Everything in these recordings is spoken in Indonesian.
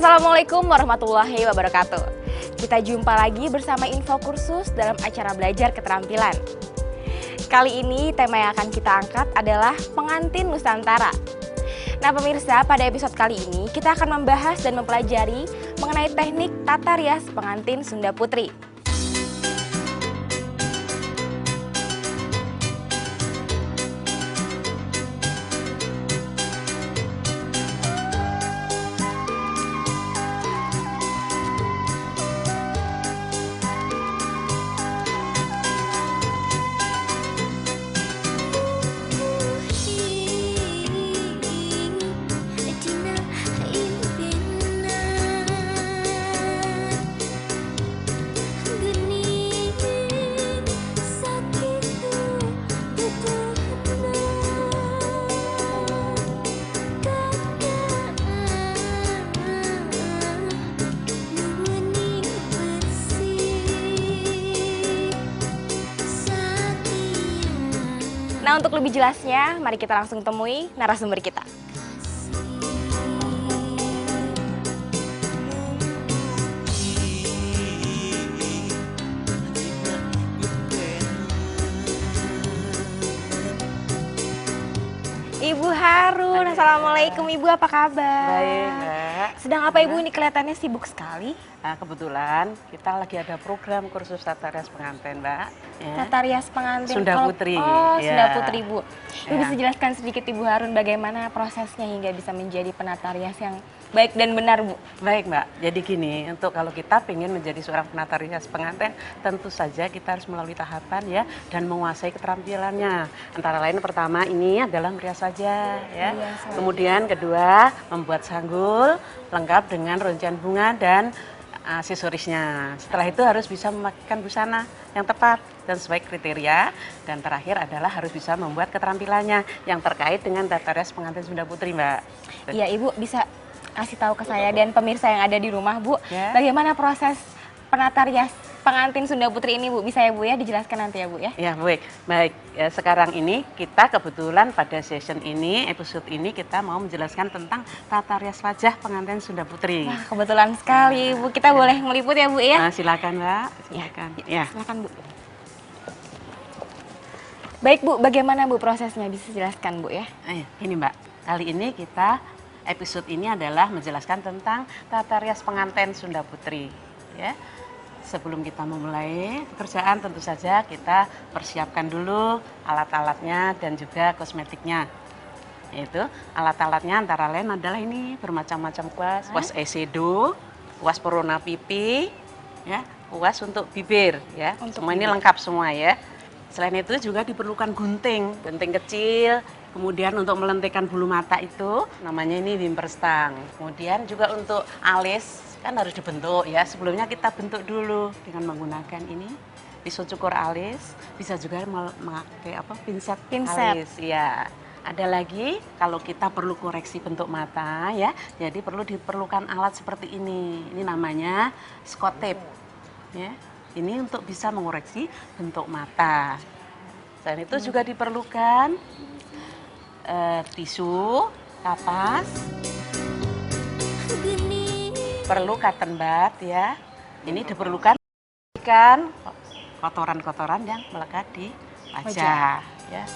Assalamualaikum warahmatullahi wabarakatuh. Kita jumpa lagi bersama info kursus dalam acara belajar keterampilan. Kali ini tema yang akan kita angkat adalah pengantin Nusantara. Nah pemirsa, pada episode kali ini kita akan membahas dan mempelajari mengenai teknik tata rias pengantin Sunda Putri. Nah, untuk lebih jelasnya, mari kita langsung temui narasumber kita. Ibu Harun, Assalamualaikum Ibu, apa kabar? Baik, Mbak. Sedang apa Ibu ini kelihatannya sibuk sekali? Nah, kebetulan kita lagi ada program kursus tata rias pengantin, Mbak. Ya. Tata rias pengantin Sunda Putri. Oh, Ya. Sunda Putri, Bu. Ibu Ya. bisa jelaskan sedikit Ibu Harun bagaimana prosesnya hingga bisa menjadi penata rias yang baik dan benar, Bu? Baik, Mbak. Jadi gini, untuk kalau kita ingin menjadi seorang penata rias pengantin, tentu saja kita harus melalui tahapan ya dan menguasai keterampilannya. Antara lain pertama ini adalah merias saja ya. Merias. Kemudian kedua, membuat sanggul lengkap dengan rincian bunga dan aksesorisnya. Setelah itu harus bisa memakaikan busana yang tepat dan sesuai kriteria. Dan terakhir adalah harus bisa membuat keterampilannya yang terkait dengan tata rias pengantin Sunda Putri, Mbak. Iya, Ibu bisa kasih tahu ke saya dan pemirsa yang ada di rumah, Bu, Ya. bagaimana proses penata rias pengantin Sunda Putri ini, Bu? Bisa ya, Bu, ya, dijelaskan nanti ya, Bu, ya? Ya, baik. Baik, ya, sekarang ini kita kebetulan pada session ini, episode ini kita mau menjelaskan tentang tata rias wajah pengantin Sunda Putri. Wah, kebetulan sekali, Bu. Kita boleh meliput ya, Bu, ya? Silakan, Mbak. Silakan. Ya. Silakan, Bu. Baik, Bu, bagaimana, Bu, prosesnya? Bisa jelaskan, Bu, ya? Ini, Mbak. Kali ini kita episode ini adalah menjelaskan tentang tata rias pengantin Sunda Putri, ya. Sebelum kita memulai pekerjaan tentu saja kita persiapkan dulu alat-alatnya dan juga kosmetiknya. Yaitu alat-alatnya antara lain adalah ini bermacam-macam kuas eyeshadow, kuas perwarna pipi, ya, kuas untuk bibir, ya. Semua ini lengkap semua ya. Selain itu juga diperlukan gunting kecil. Kemudian untuk melentikan bulu mata itu namanya ini wimper stang. Kemudian juga untuk alis kan harus dibentuk ya. Sebelumnya kita bentuk dulu dengan menggunakan ini pisau cukur alis. Bisa juga memakai pinset alis ya. Ada lagi kalau kita perlu koreksi bentuk mata ya. Jadi diperlukan alat seperti ini. Ini namanya Scotch tape ya. Ini untuk bisa mengoreksi bentuk mata. Selain itu juga diperlukan tisu, kapas, perlu cotton bud ya. Ini diperlukan kotoran-kotoran yang melekat di wajah ya.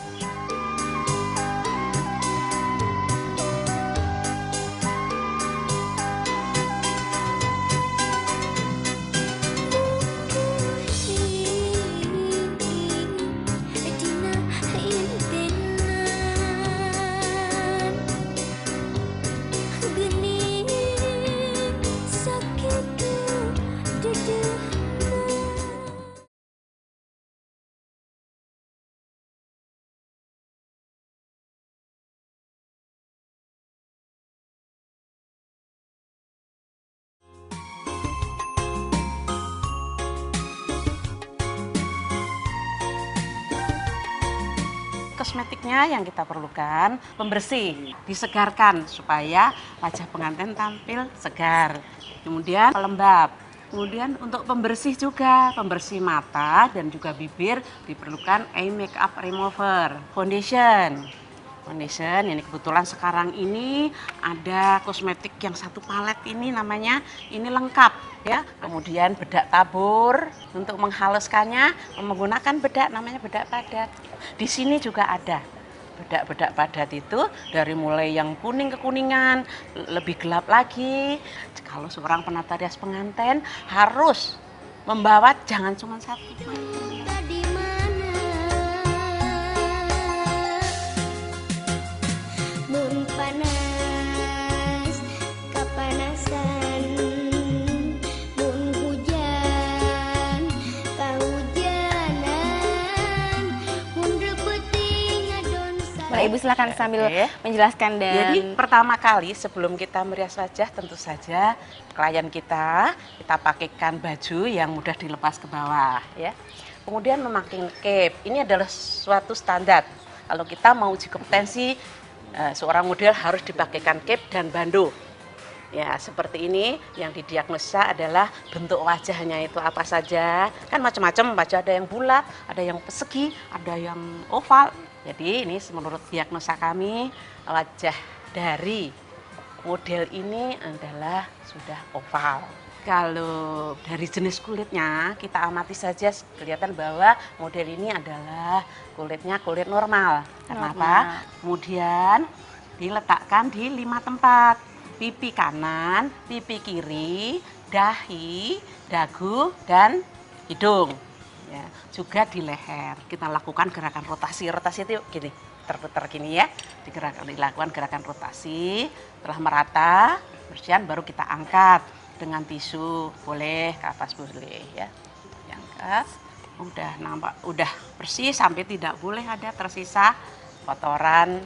Kosmetiknya yang kita perlukan pembersih, disegarkan supaya wajah pengantin tampil segar. Kemudian pelembab. Kemudian untuk pembersih juga, pembersih mata dan juga bibir diperlukan eye makeup remover, foundation. Foundation, ini kebetulan sekarang ini ada kosmetik yang satu palet ini namanya, ini lengkap ya. Kemudian bedak tabur untuk menghaluskannya menggunakan bedak namanya bedak padat. Di sini juga ada bedak-bedak padat itu dari mulai yang kuning kekuningan, lebih gelap lagi. Kalau seorang penata rias pengantin harus membawa jangan cuma satu. Ibu silakan sambil menjelaskan. Dan jadi pertama kali sebelum kita merias wajah, tentu saja klien kita pakaikan baju yang mudah dilepas ke bawah ya. Kemudian memakai cape, ini adalah suatu standar. Kalau kita mau uji kompetensi, seorang model harus dipakaikan cape dan bandeau. Ya, seperti ini yang didiagnosa adalah bentuk wajahnya itu apa saja. Kan macam-macam, wajah ada yang bulat, ada yang persegi, ada yang oval. Jadi ini menurut diagnosa kami, wajah dari model ini adalah sudah oval. Kalau dari jenis kulitnya kita amati saja kelihatan bahwa model ini adalah kulitnya kulit normal. Kenapa? Kemudian diletakkan di 5 tempat. Pipi kanan, pipi kiri, dahi, dagu, dan hidung. Ya, juga di leher kita lakukan gerakan rotasi. Rotasi itu gini, putar-putar gini ya. Dilakukan gerakan rotasi. Setelah merata, bersihan baru kita angkat dengan tisu, boleh, kapas boleh ya. Diangkat, udah nampak, udah bersih sampai tidak boleh ada tersisa kotoran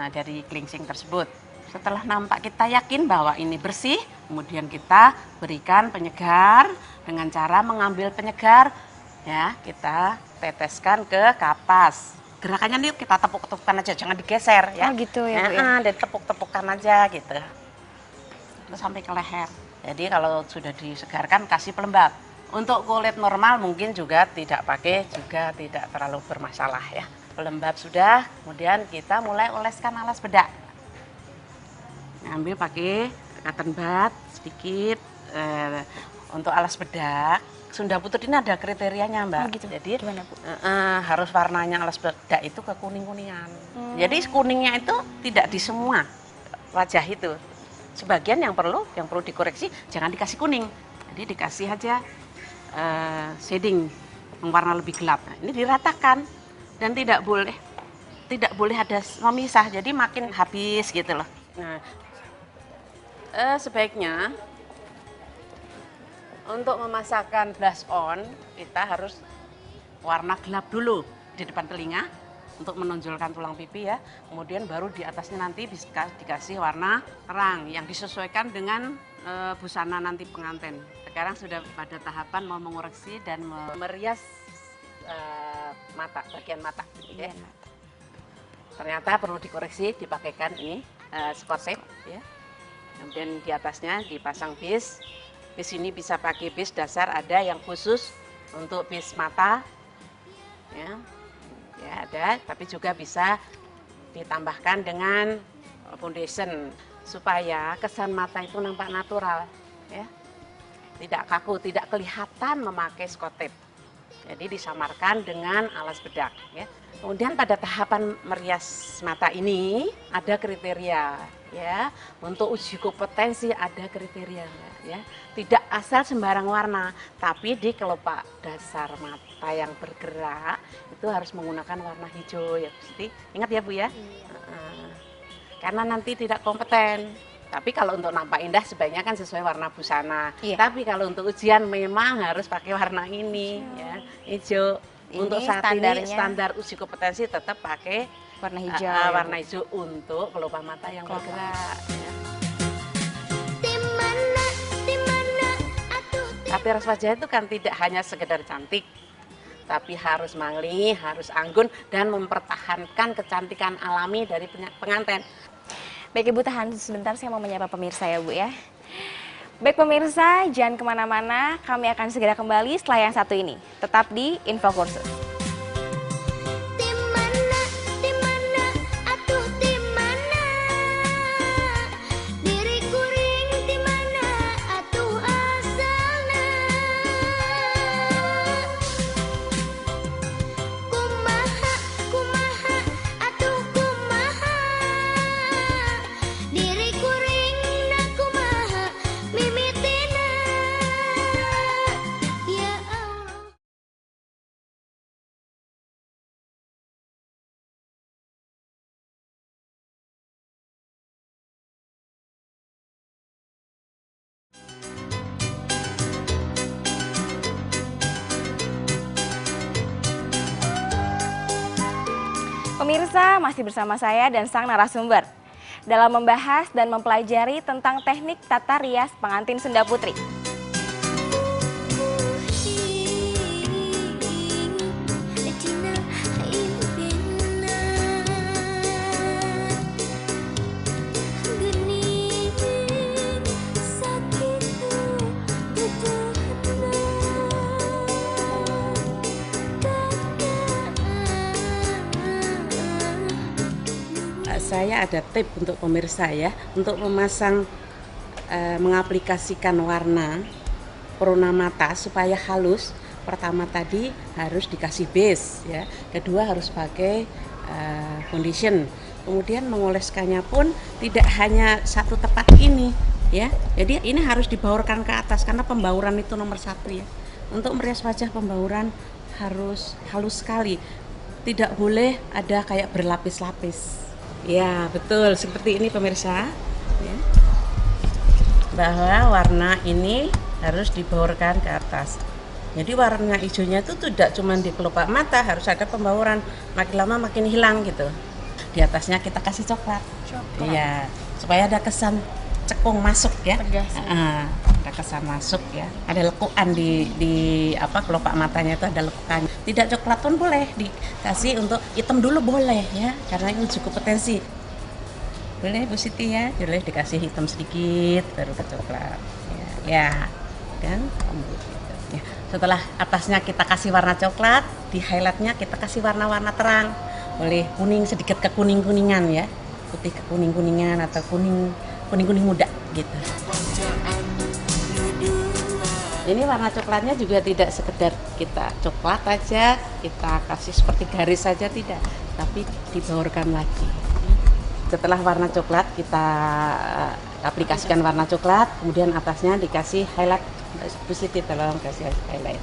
dari klingsing tersebut. Setelah nampak kita yakin bahwa ini bersih, kemudian kita berikan penyegar dengan cara mengambil penyegar. Ya, kita teteskan ke kapas. Gerakannya nih kita tepuk-tepukkan aja, jangan digeser ya. Oh gitu ya, Bu ya. Dan tepuk-tepukkan aja gitu. Terus sampai ke leher. Jadi kalau sudah disegarkan kasih pelembab. Untuk kulit normal mungkin juga tidak pakai, juga tidak terlalu bermasalah ya. Pelembab sudah, kemudian kita mulai oleskan alas bedak. Ambil pakai cotton bud sedikit. Untuk alas bedak Sunda Putri ini ada kriterianya, Mbak. Oh gitu. Jadi gimana, Bu? harus warnanya alas bedak itu ke kuning-kuningan. Jadi kuningnya itu tidak di semua wajah itu. Sebagian yang perlu dikoreksi jangan dikasih kuning. Jadi dikasih aja shading yang warna lebih gelap. Nah, ini diratakan dan tidak boleh ada memisah. Jadi makin habis gitu loh. Nah, sebaiknya untuk memasakkan blush on kita harus warna gelap dulu di depan telinga untuk menonjolkan tulang pipi ya. Kemudian baru di atasnya nanti bisa dikasih warna terang yang disesuaikan dengan busana nanti pengantin. Sekarang sudah pada tahapan mau mengoreksi dan merias bagian mata. Ya. Ternyata perlu dikoreksi, dipakaikan ini spot tape ya. Kemudian di atasnya dipasang bis. Bis ini bisa pakai bis dasar, ada yang khusus untuk bis mata. Ya, ada, tapi juga bisa ditambahkan dengan foundation supaya kesan mata itu nampak natural ya. Tidak kaku, tidak kelihatan memakai scotch tape. Jadi disamarkan dengan alas bedak ya. Kemudian pada tahapan merias mata ini ada kriteria ya. Untuk uji kompetensi ada kriteria ya. Tidak asal sembarang warna, tapi di kelopak dasar mata yang bergerak itu harus menggunakan warna hijau ya, pasti. Ingat ya, Bu ya. Karena nanti tidak kompeten. Tapi kalau untuk nampak indah sebaiknya kan sesuai warna busana. Iya. Tapi kalau untuk ujian memang harus pakai warna ini ya, hijau. Untuk saat ini standar uji kompetensi tetap pakai warna hijau. Warna hijau untuk kelopak mata yang bergerak. Ya. Tapi ras wajah itu kan tidak hanya sekedar cantik, tapi harus manggih, harus anggun dan mempertahankan kecantikan alami dari pengantin. Baik Ibu, tahan sebentar, saya mau menyapa pemirsa ya Bu ya. Baik pemirsa, jangan kemana-mana, kami akan segera kembali setelah yang satu ini. Tetap di Info Kursus. Pemirsa, masih bersama saya dan sang narasumber dalam membahas dan mempelajari tentang teknik tata rias pengantin Sunda Putri. Saya ada tip untuk pemirsa ya, untuk memasang mengaplikasikan warna corona mata supaya halus. Pertama tadi harus dikasih base ya, kedua harus pakai foundation. Kemudian mengoleskannya pun tidak hanya satu tempat ini ya. Jadi ini harus dibaurkan ke atas karena pembauran itu nomor satu ya. Untuk merias wajah pembauran harus halus sekali. Tidak boleh ada kayak berlapis-lapis. Ya betul, seperti ini pemirsa ya. Bahwa warna ini harus dibaurkan ke atas. Jadi warna hijaunya itu tidak cuma di kelopak mata, harus ada pembauran. Makin lama makin hilang gitu. Di atasnya kita kasih coklat. Iya, supaya ada kesan cekung masuk ya. Tegas. Ada kesan masuk ya. Ada lekukan di kelopak matanya itu ada lekukan. Tidak coklat pun boleh dikasih, untuk hitam dulu boleh ya, karena ini cukup potensi. Boleh Bu Siti ya, boleh dikasih hitam sedikit baru ke coklat. Ya, dan ya. Setelah atasnya kita kasih warna coklat, di highlightnya kita kasih warna-warna terang. Boleh kuning sedikit ke kuning-kuningan ya, putih ke kuning-kuningan atau kuning-kuning muda gitu. Ini warna coklatnya juga tidak sekedar kita coklat aja, kita kasih seperti garis saja tidak, tapi dibaurkan lagi. Setelah warna coklat kita aplikasikan warna coklat, kemudian atasnya dikasih highlight. Bu Siti tolong kasih highlight.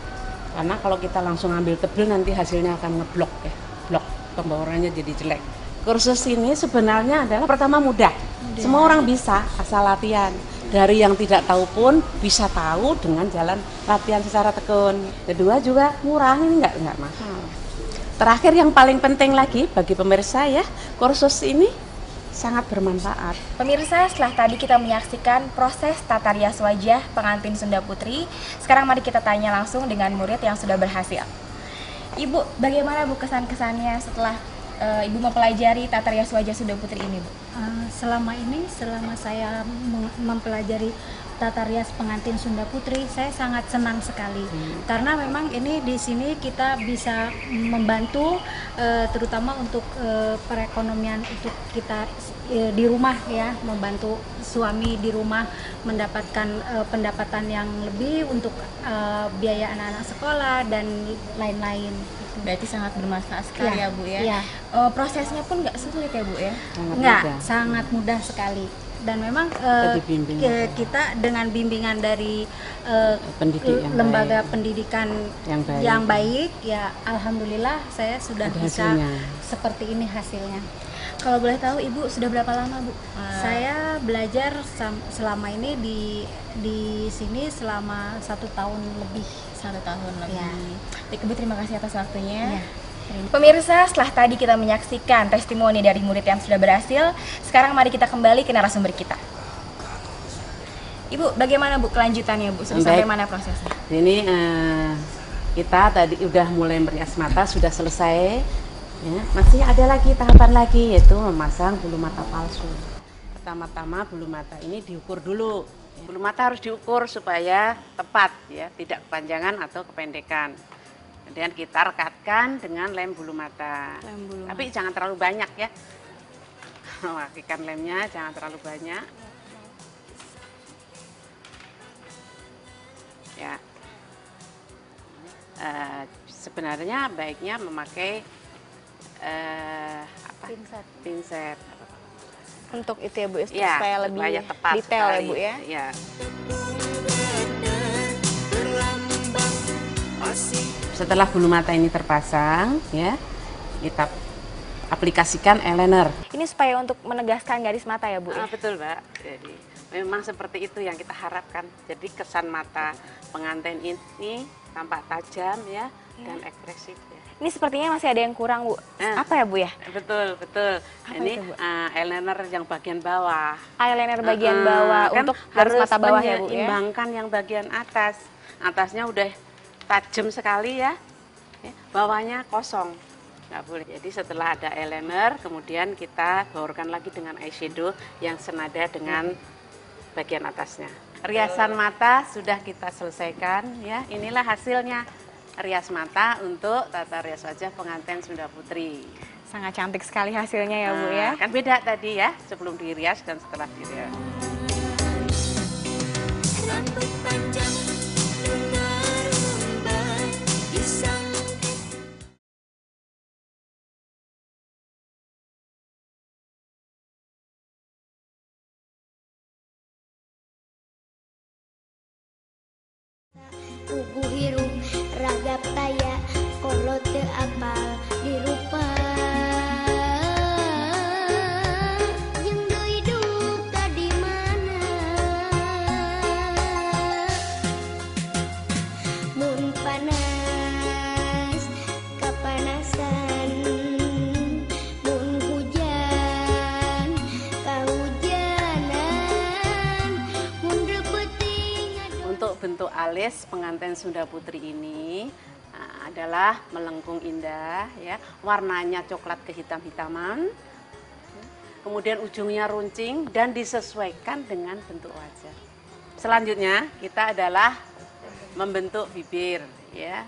Karena kalau kita langsung ambil tebel nanti hasilnya akan ngeblok ya, blok pembaurannya jadi jelek. Kursus ini sebenarnya adalah pertama mudah. Semua orang bisa asal latihan. Dari yang tidak tahu pun bisa tahu dengan jalan latihan secara tekun. Kedua juga murah, ini nggak mahal. Terakhir yang paling penting lagi bagi pemirsa ya, kursus ini sangat bermanfaat. Pemirsa, setelah tadi kita menyaksikan proses tata rias wajah pengantin Sunda Putri, sekarang mari kita tanya langsung dengan murid yang sudah berhasil. Ibu, bagaimana Bu kesan-kesannya setelah Ibu mempelajari tata rias wajah Sunda Putri ini, Bu? Selama saya mempelajari tata rias pengantin Sunda Putri, saya sangat senang sekali. Karena memang ini di sini kita bisa membantu terutama untuk perekonomian untuk kita di rumah ya, membantu suami di rumah mendapatkan pendapatan yang lebih untuk biaya anak-anak sekolah dan lain-lain. Berarti sangat bermanfaat sekali ya Bu ya. Ya. Prosesnya pun nggak sulit ya Bu ya? Sangat mudah sekali. Dan memang kita dengan bimbingan dari lembaga pendidikan yang baik ya, alhamdulillah saya sudah bisa seperti ini hasilnya. Kalau boleh tahu Ibu sudah berapa lama Bu? Saya belajar selama ini di sini selama 1 tahun lebih. 1 tahun lebih. Ya. Baik, Ibu, terima kasih atas waktunya. Ya. Pemirsa, setelah tadi kita menyaksikan testimoni dari murid yang sudah berhasil, sekarang mari kita kembali ke narasumber kita. Ibu, bagaimana Bu kelanjutannya Bu? Sampai mana prosesnya? Ini kita tadi udah mulai merias mata, sudah selesai. Ya, masih ada lagi tahapan lagi, yaitu memasang bulu mata palsu. Pertama-tama bulu mata ini diukur dulu. Bulu mata harus diukur supaya tepat ya, tidak kepanjangan atau kependekan. Kemudian kita rekatkan dengan lem bulu mata. Tapi jangan terlalu banyak ya. Rapikan lemnya jangan terlalu banyak. Ya. Sebenarnya baiknya memakai pinset. Untuk itu ya Bu, Ya, supaya lebih tepat detail sekali. ya Bu ya. Ya. Setelah bulu mata ini terpasang, ya, kita aplikasikan eyeliner. Ini supaya untuk menegaskan garis mata ya Bu? Betul Mbak. Jadi memang seperti itu yang kita harapkan. Jadi kesan mata pengantin ini tampak tajam ya, dan ekspresif ya. Ini sepertinya masih ada yang kurang, Bu. Apa ya, Bu ya? Betul, betul. Apa Ini itu, Bu? eyeliner yang bagian bawah. Eyeliner bagian bawah Kan untuk garis harus mata bawah ya, Bu ya. menyeimbangkan yang bagian atas. Atasnya udah tajam sekali ya. Bawahnya kosong. Nggak boleh. Jadi setelah ada eyeliner, kemudian kita baurkan lagi dengan eyeshadow yang senada dengan bagian atasnya. Riasan mata sudah kita selesaikan ya. Inilah hasilnya rias mata untuk tata rias wajah pengantin Sunda Putri. Sangat cantik sekali hasilnya ya, Bu ya. Kan beda tadi ya, sebelum dirias dan setelah dirias. Rambut panjang lumba-lumba pisang. Ugu hirup ragap taya kalau teu apal dirupa jeung deui duka di mana mun panas kapanasan mun hujan kahujanan mun repeuting Untuk bentuk alis pengantin Sunda Putri ini adalah melengkung indah ya, warnanya coklat kehitam-hitaman. Kemudian ujungnya runcing dan disesuaikan dengan bentuk wajah. Selanjutnya kita adalah membentuk bibir ya.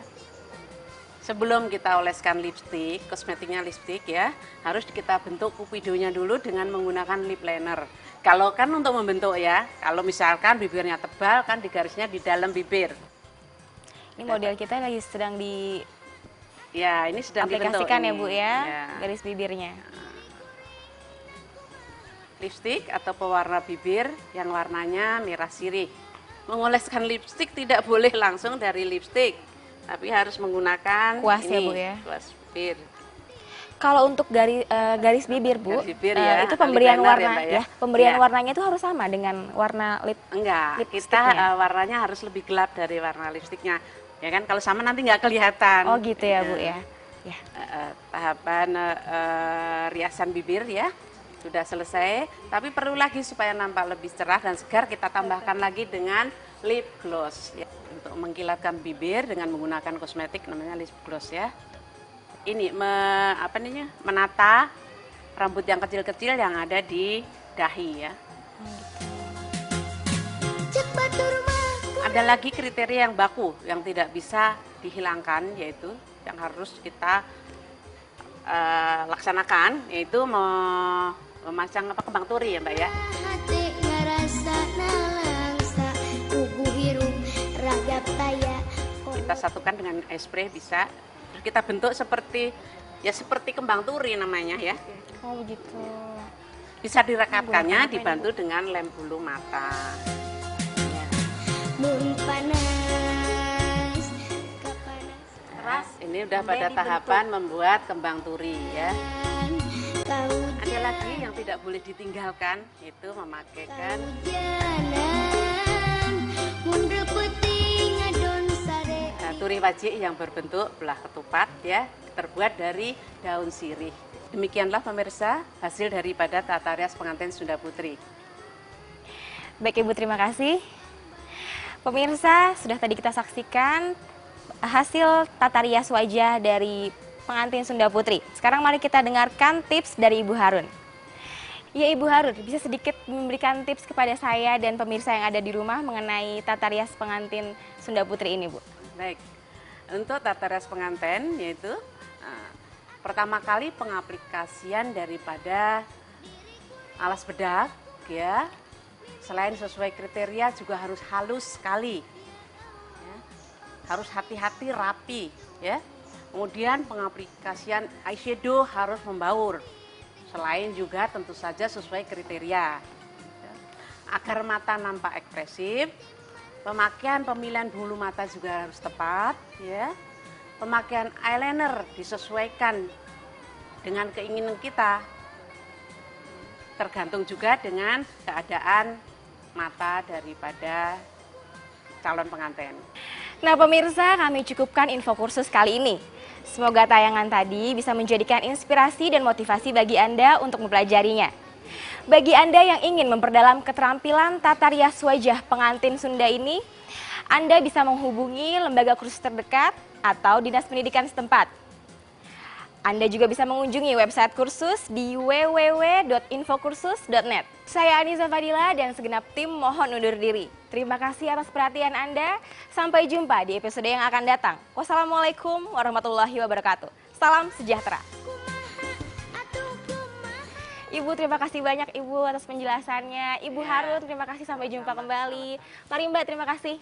Sebelum kita oleskan lipstik, kosmetiknya lipstik ya, harus kita bentuk pupidonya dulu dengan menggunakan lip liner. Kalau kan untuk membentuk ya, kalau misalkan bibirnya tebal kan digarisnya di dalam bibir. Ini model kita lagi sedang Ya, ini sedang dibentuk diaplikasikan ya, ini. Bu ya, Ya. garis bibirnya. Lipstik atau pewarna bibir yang warnanya merah sirih. Mengoleskan lipstik tidak boleh langsung dari lipstik, tapi harus menggunakan Kuas ya, ini, Bu ya. kuas bibir. Kalau untuk garis bibir, Bu, Garis bibir ya, itu pemberian lip liner warna ya, Mbak, ya. pemberian Ya. warnanya itu harus sama dengan warna lip. Enggak, Lipstiknya. kita warnanya harus lebih gelap dari warna lipstiknya. Ya kan, kalau sama nanti nggak kelihatan. Oh gitu ya, Bu ya. Ya. Tahapan riasan bibir ya sudah selesai, tapi perlu lagi supaya nampak lebih cerah dan segar, kita tambahkan lagi dengan lip gloss ya. Untuk mengkilatkan bibir dengan menggunakan kosmetik namanya lip gloss ya. Ini menata rambut yang kecil-kecil yang ada di dahi ya. cek batur mah Ada lagi kriteria yang baku yang tidak bisa dihilangkan, yaitu yang harus kita laksanakan, yaitu memasang kembang turi ya Mbak ya. hate ngarasa nalangsa ugu hirup ragap taya Kita satukan dengan spray bisa, terus kita bentuk seperti kembang turi namanya ya. Oh begitu. Bisa direkatkannya dibantu dengan lem bulu mata. mun panas kapanas Terus ini udah pada tahapan membuat kembang turi ya. kahujanan Ada lagi yang tidak boleh ditinggalkan, yaitu memakaikan mun repeuting ngadon sare turi wajik yang berbentuk belah ketupat ya, terbuat dari daun sirih. Demikianlah pemirsa hasil daripada tata rias pengantin Sunda Putri. Baik Ibu, terima kasih. Pemirsa, sudah tadi kita saksikan hasil tata rias wajah dari pengantin Sunda Putri. Sekarang mari kita dengarkan tips dari Ibu Harun. Ya Ibu Harun, bisa sedikit memberikan tips kepada saya dan pemirsa yang ada di rumah mengenai tata rias pengantin Sunda Putri ini, Bu. Baik, untuk tata rias pengantin yaitu pertama kali pengaplikasian daripada alas bedak ya, selain sesuai kriteria juga harus halus sekali ya. Harus hati-hati rapi ya. Kemudian pengaplikasian eyeshadow harus membaur, selain juga tentu saja sesuai kriteria ya. Agar mata nampak ekspresif, pemilihan bulu mata juga harus tepat ya. Pemakaian eyeliner disesuaikan dengan keinginan kita, tergantung juga dengan keadaan mata daripada calon pengantin. Nah pemirsa, kami cukupkan info kursus kali ini. Semoga tayangan tadi bisa menjadikan inspirasi dan motivasi bagi Anda untuk mempelajarinya. Bagi Anda yang ingin memperdalam keterampilan tata rias wajah pengantin Sunda ini, Anda bisa menghubungi lembaga kursus terdekat atau dinas pendidikan setempat. Anda juga bisa mengunjungi website kursus di www.infokursus.net. Saya Aniza Fadila dan segenap tim mohon undur diri. Terima kasih atas perhatian Anda. Sampai jumpa di episode yang akan datang. Wassalamualaikum warahmatullahi wabarakatuh. Salam sejahtera. Ibu, terima kasih banyak Ibu atas penjelasannya. Ibu Harun, terima kasih, sampai jumpa kembali. Mari Mbak, terima kasih.